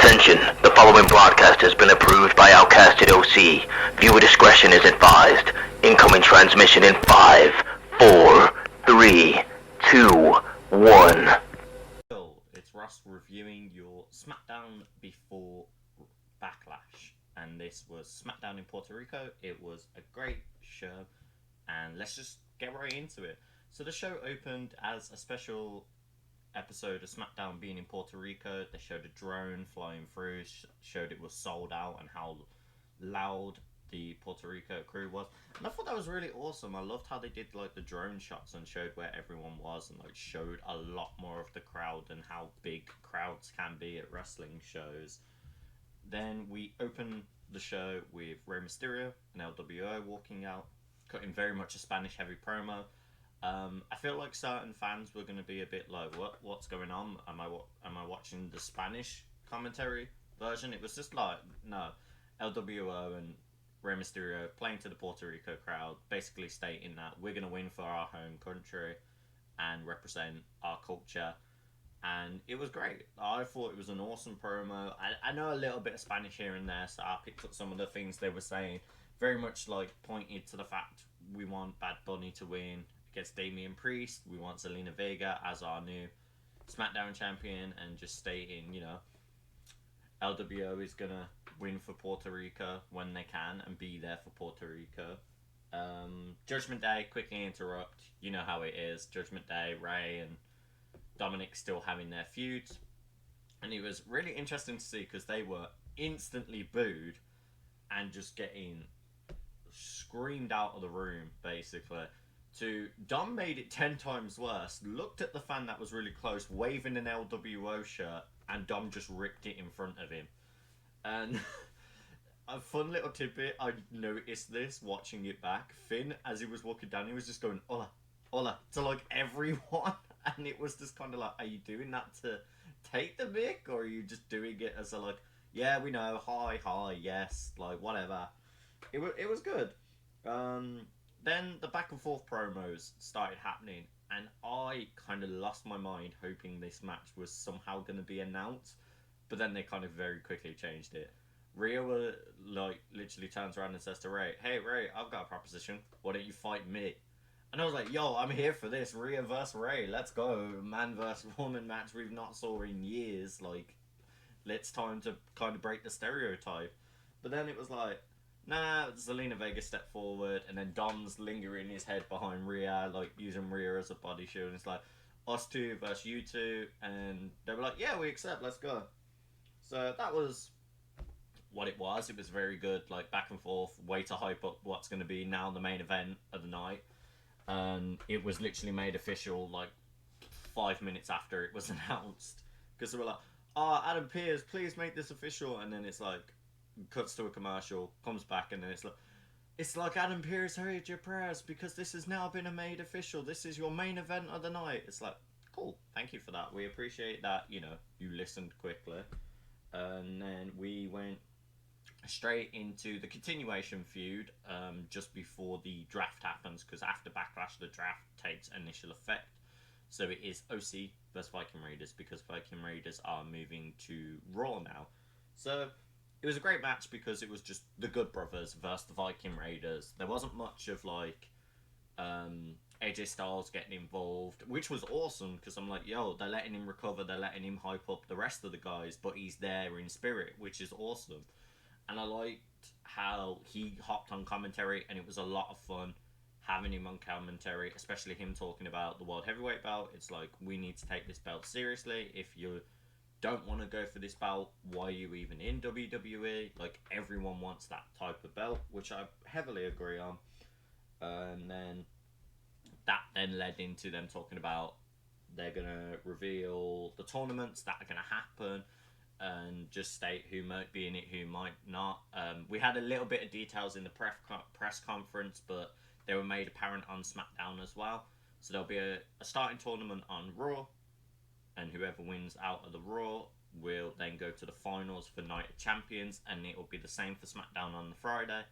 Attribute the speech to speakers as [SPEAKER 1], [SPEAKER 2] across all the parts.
[SPEAKER 1] Attention, the following broadcast has been approved by Outcasted OC. Viewer discretion is advised. Incoming transmission in 5, 4, 3, 2, 1.
[SPEAKER 2] It's Russ reviewing your Smackdown before Backlash. And this was Smackdown in Puerto Rico. It was a great show. And let's just get right into it. So the show opened as a special episode of Smackdown being in Puerto Rico. They showed a drone flying through, showed it was sold out and how loud the Puerto Rico crew was. And I thought that was really awesome. I loved how they did like the drone shots and showed where everyone was and like showed a lot more of the crowd and how big crowds can be at wrestling shows. Then we open the show with Rey Mysterio and LWO walking out, cutting very much a Spanish heavy promo. I feel like certain fans were going to be a bit like, what's going on? Am I watching the Spanish commentary version? It was just like, no, LWO and Rey Mysterio playing to the Puerto Rico crowd, basically stating that we're going to win for our home country and represent our culture. And it was great. I thought it was an awesome promo. I know a little bit of Spanish here and there, so I picked up some of the things they were saying. Very much like pointed to the fact we want Bad Bunny to win against Damian Priest. We want Zelina Vega as our new SmackDown champion, and just stating, you know, LWO is going to win for Puerto Rico when they can and be there for Puerto Rico. Judgment Day, quickly interrupt. You know how it is. Judgment Day, Ray and Dominic still having their feuds. And it was really interesting to see because they were instantly booed and just getting screamed out of the room, basically. Dom made it 10 times worse, looked at the fan that was really close, waving an LWO shirt, and Dom just ripped it in front of him. And a fun little tidbit, I noticed this watching it back. Finn, as he was walking down, he was just going, hola, hola, to like everyone. And it was just kind of like, are you doing that to take the mic, or are you just doing it as a like, yeah, we know, hi, yes, like whatever. It was good. Then the back and forth promos started happening, and I kind of lost my mind hoping this match was somehow going to be announced, but then they kind of very quickly changed it. Rhea like literally turns around and says to Ray, "Hey Ray, I've got a proposition. Why don't you fight me?" And I was like, "Yo, I'm here for this. Rhea versus Ray. Let's go. Man versus woman match we've not saw in years. Like, it's time to kind of break the stereotype." But then it was like, nah, Zelina Vega stepped forward, and then Dom's lingering his head behind Rhea, like using Rhea as a body shield. And it's like, us two versus you two, and they were like, yeah, we accept, let's go. So that was what it was. It was very good, like back and forth, way to hype up what's going to be now the main event of the night. And it was literally made official like 5 minutes after it was announced, because they were like, oh, Adam Pearce, please make this official. And then it's like, cuts to a commercial, comes back, and then it's like Adam Pearce heard your prayers because this has now been made official. This is your main event of the night. It's like, cool, thank you for that. We appreciate that, you know, you listened quickly. And then we went straight into the continuation feud just before the draft happens, because after Backlash, the draft takes initial effect. So it is OC versus Viking Raiders, because Viking Raiders are moving to Raw now. So it was a great match because it was just the Good Brothers versus the Viking Raiders. There wasn't much of like AJ Styles getting involved, which was awesome because I'm like, yo, they're letting him recover, they're letting him hype up the rest of the guys, but he's there in spirit, which is awesome. And I liked how he hopped on commentary, and it was a lot of fun having him on commentary, especially him talking about the World Heavyweight belt. It's like, we need to take this belt seriously. If you don't want to go for this belt, why are you even in WWE? Like, everyone wants that type of belt, which I heavily agree on. And then that then led into them talking about they're going to reveal the tournaments that are going to happen and just state who might be in it, who might not. We had a little bit of details in the press conference, but they were made apparent on SmackDown as well. So there'll be a starting tournament on Raw, and whoever wins out of the Raw will then go to the finals for Night of Champions, and it will be the same for SmackDown on the Friday.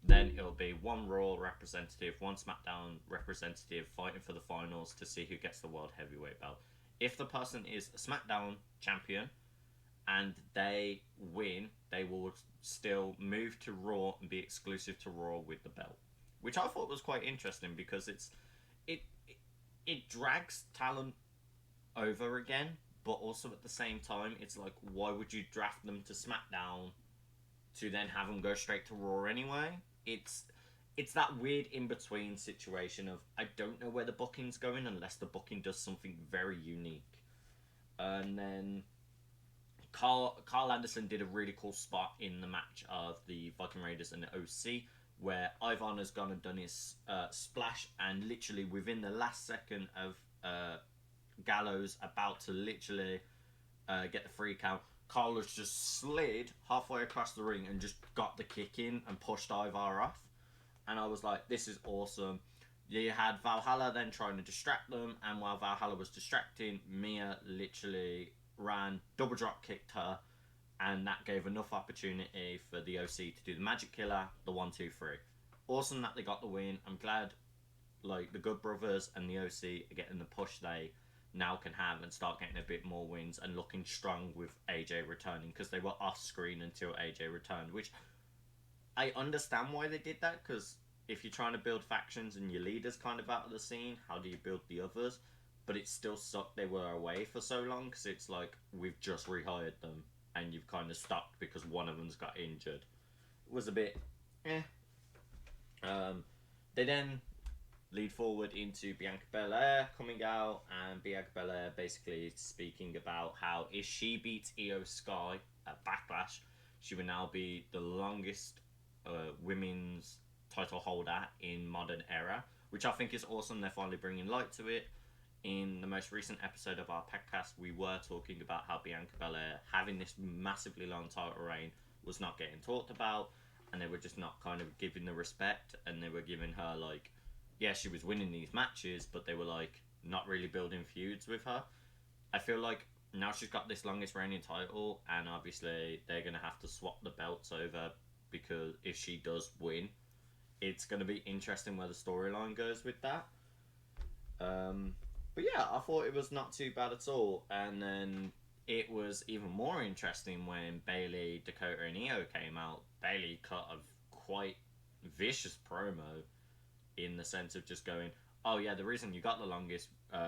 [SPEAKER 2] Then it'll be one Raw representative, one SmackDown representative fighting for the finals to see who gets the World Heavyweight belt. If the person is a SmackDown champion and they win, they will still move to Raw and be exclusive to Raw with the belt, which I thought was quite interesting because it it drags talent over again, but also at the same time, it's like, why would you draft them to SmackDown to then have them go straight to Raw anyway? It's that weird in between situation of I don't know where the booking's going unless the booking does something very unique. And then Carl Anderson did a really cool spot in the match of the Viking Raiders and the OC where Ivan has gone and done his splash, and literally within the last second of Gallows about to literally get the free count, Carl has just slid halfway across the ring and just got the kick in and pushed Ivar off. And I was like, this is awesome. You had Valhalla then trying to distract them, and while Valhalla was distracting, Mia literally ran, double drop kicked her, and that gave enough opportunity for the OC to do the Magic Killer, the 1-2-3. Awesome that they got the win. I'm glad like the Good Brothers and the OC are getting the push they now can have and start getting a bit more wins and looking strong with AJ returning, because they were off screen until AJ returned, which I understand why they did that, because if you're trying to build factions and your leader's kind of out of the scene, how do you build the others? But it still sucked they were away for so long, because it's like, we've just rehired them and you've kind of stopped because one of them's got injured. It was a bit they then lead forward into Bianca Belair coming out, and Bianca Belair basically speaking about how if she beats Io Sky at Backlash, she will now be the longest women's title holder in modern era, which I think is awesome. They're finally bringing light to it. In the most recent episode of our podcast, we were talking about how Bianca Belair having this massively long title reign was not getting talked about, and they were just not kind of giving the respect, and they were giving her like, yeah, she was winning these matches, but they were like not really building feuds with her. I feel like now she's got this longest reigning title, and obviously they're going to have to swap the belts over, because if she does win, it's going to be interesting where the storyline goes with that. But yeah, I thought it was not too bad at all. And then it was even more interesting when Bayley, Dakota, and Io came out. Bayley cut a quite vicious promo in the sense of just going, oh yeah, the reason you got the longest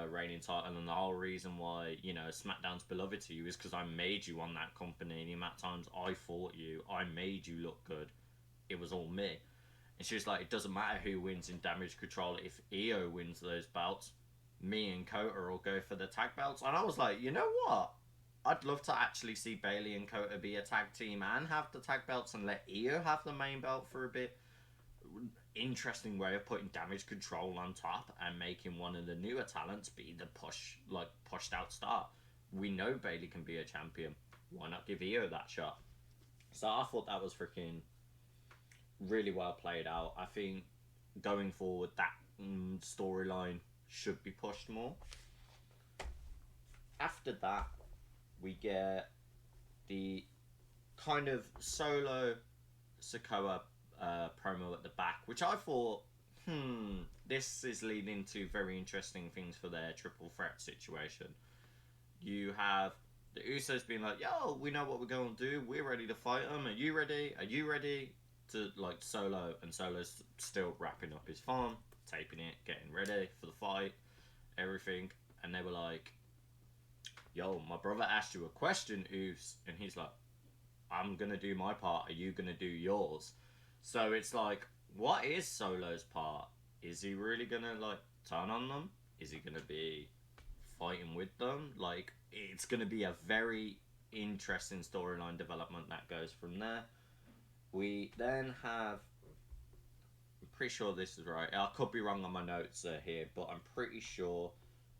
[SPEAKER 2] reigning title and the whole reason why, you know, SmackDown's beloved to you is because I made you on that company. The amount of times I fought you, I made you look good. It was all me. And she was like, it doesn't matter who wins in Damage Control. If Io wins those belts, me and Kota will go for the tag belts. And I was like, you know what? I'd love to actually see Bayley and Kota be a tag team and have the tag belts and let Io have the main belt for a bit. Interesting way of putting Damage Control on top and making one of the newer talents be the pushed out star. We know Bayley can be a champion. Why not give Io that shot? So I thought that was freaking really well played out. I think going forward that storyline should be pushed more. After that, we get the kind of solo Sikoa promo at the back, which I thought, this is leading to very interesting things for their triple threat situation. You have the Usos being like, yo, we know what we're going to do. We're ready to fight them. Are you ready? Are you ready? To like Solo, and Solo's still wrapping up his farm, taping it, getting ready for the fight, everything. And they were like, yo, my brother asked you a question, Us, and he's like, I'm gonna do my part, are you gonna do yours? So it's like, what is Solo's part? Is he really gonna like turn on them? Is he gonna be fighting with them? Like, it's gonna be a very interesting storyline development that goes from there. We then have, I'm pretty sure this is right, I could be wrong on my notes here, but I'm pretty sure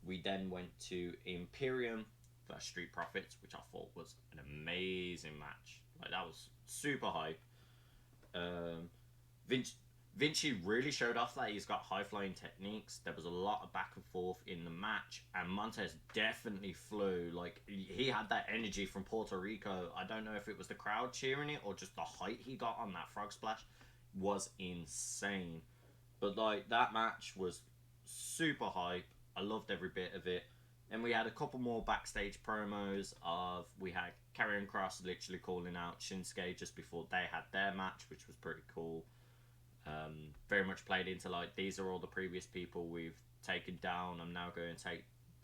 [SPEAKER 2] we then went to Imperium vs Street Profits, which I thought was an amazing match. Like, that was super hype. Vinci really showed off that he's got high-flying techniques. There was a lot of back and forth in the match, and Montez definitely flew. Like, he had that energy from Puerto Rico. I don't know if it was the crowd cheering it or just the height he got on that frog splash was insane. But, like, that match was super hype. I loved every bit of it. And we had a couple more backstage promos of we had Karrion Kross literally calling out Shinsuke just before they had their match, which was pretty cool. Very much played into like these are all the previous people we've taken down. I'm now going to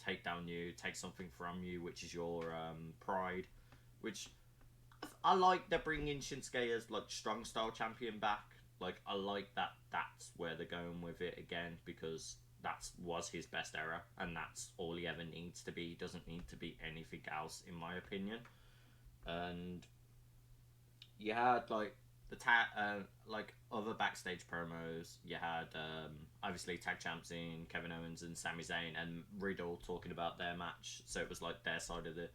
[SPEAKER 2] take down you, take something from you, which is your pride. Which I like they're bringing Shinsuke as like strong style champion back. Like I like that that's where they're going with it again because that was his best era and that's all he ever needs to be. He doesn't need to be anything else in my opinion. And you had like like other backstage promos. You had obviously tag champs in Kevin Owens and Sami Zayn and Riddle talking about their match. So it was like their side of the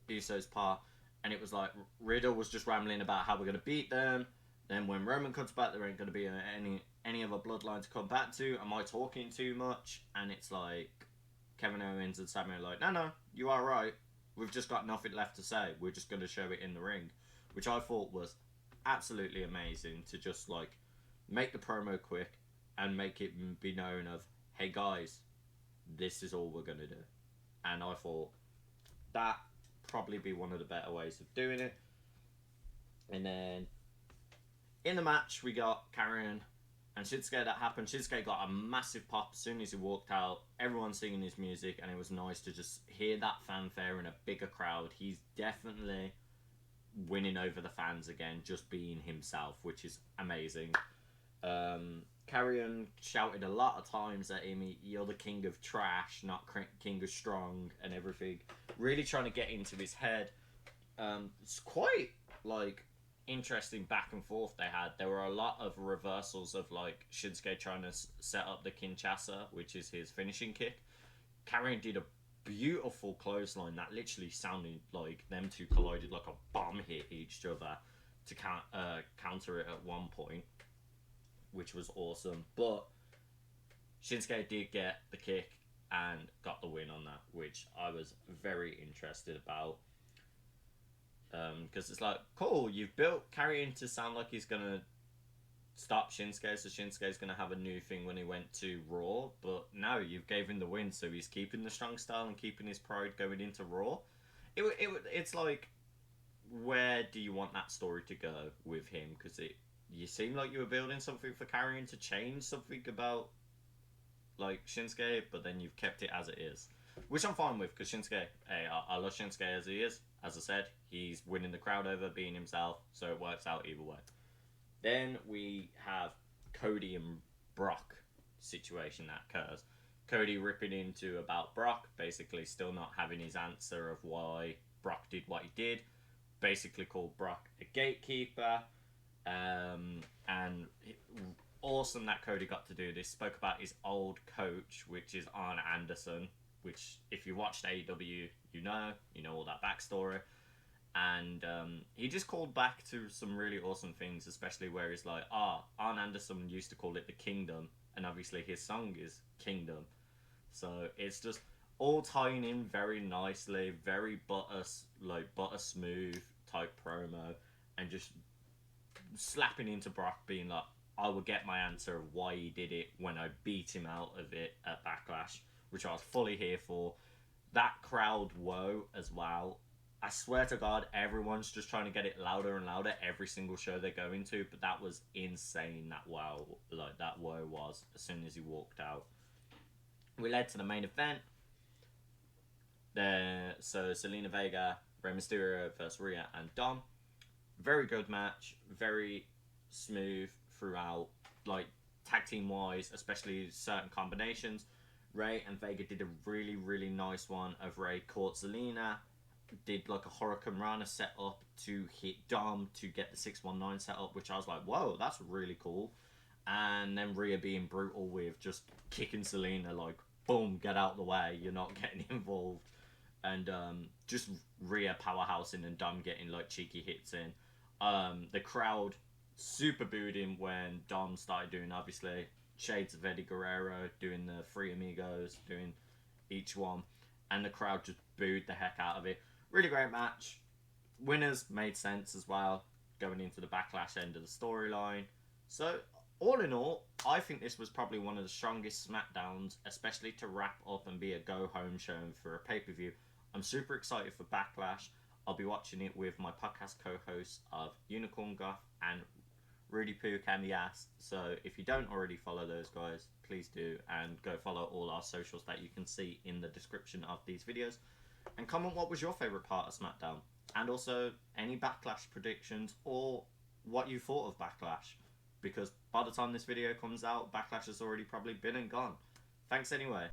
[SPEAKER 2] Usos part, and it was like Riddle was just rambling about how we're gonna beat them. Then when Roman comes back, there ain't gonna be any other bloodline to come back to. Am I talking too much? And it's like Kevin Owens and Sami are like, no, you are right. We've just got nothing left to say. We're just gonna show it in the ring, which I thought was absolutely amazing to just like make the promo quick and make it be known of, hey guys, this is all we're gonna do. And I thought that probably be one of the better ways of doing it. And then in the match we got Karrion and Shinsuke. That happened. Shinsuke got a massive pop as soon as he walked out. Everyone singing his music, and it was nice to just hear that fanfare in a bigger crowd. He's definitely winning over the fans again, just being himself, which is amazing. Karrion shouted a lot of times at him, you're the king of trash, not king of strong, and everything. Really trying to get into his head. It's quite, like, interesting back and forth they had. There were a lot of reversals of, like, Shinsuke trying to set up the Kinshasa, which is his finishing kick. Karrion did a beautiful clothesline that literally sounded like them two collided like a bomb hit each other to counter it at one point, which was awesome. But Shinsuke did get the kick and got the win on that, which I was very interested about. Because it's like, cool, you've built Karrion to sound like he's going to stop Shinsuke, so Shinsuke's going to have a new thing when he went to Raw, but no, you've gave him the win, so he's keeping the strong style and keeping his pride going into Raw. It's like, where do you want that story to go with him? Because you seem like you were building something for Karrion to change something about, like, Shinsuke, but then you've kept it as it is. Which I'm fine with, because Shinsuke, hey, I love Shinsuke as he is. As I said, he's winning the crowd over, being himself, so it works out either way. Then we have Cody and Brock situation that occurs. Cody ripping into about Brock, basically still not having his answer of why Brock did what he did. Basically called Brock a gatekeeper. And awesome that Cody got to do this. Spoke about his old coach, which is Arn Anderson, which if you watched AEW, you know all that backstory. And he just called back to some really awesome things, especially where he's like, Arn Anderson used to call it the Kingdom, and obviously his song is Kingdom. So it's just all tying in very nicely, very butter smooth type promo, and just slapping into Brock being like, I will get my answer of why he did it when I beat him out of it at Backlash, which I was fully here for. That crowd woe as well. I swear to God, everyone's just trying to get it louder and louder every single show they go into, but that was insane, that woe was, as soon as he walked out. We led to the main event. So Zelina Vega, Rey Mysterio versus Rhea and Dom. Very good match, very smooth throughout, like tag team wise, especially certain combinations. Rey and Vega did a really, really nice one of Rey caught Zelina, did like a Hurricane Rana set up to hit Dom to get the 619 set up, which I was like, whoa, that's really cool. And then Rhea being brutal with just kicking Zelina, like, boom, get out of the way, you're not getting involved. And just Rhea powerhousing and Dom getting like cheeky hits in. The crowd super booed him when Dom started doing, obviously, shades of Eddie Guerrero, doing the Three Amigos, doing each one. And the crowd just booed the heck out of it. Really great match. Winners made sense as well, going into the Backlash end of the storyline. So, all in all, I think this was probably one of the strongest Smackdowns, especially to wrap up and be a go-home show for a pay-per-view. I'm super excited for Backlash. I'll be watching it with my podcast co-hosts of Unicorn Guff and Rudy Poo Candy Ass. So if you don't already follow those guys, please do, and go follow all our socials that you can see in the description of these videos. And comment what was your favourite part of Smackdown, and also any Backlash predictions or what you thought of Backlash, because by the time this video comes out, Backlash has already probably been and gone. Thanks anyway.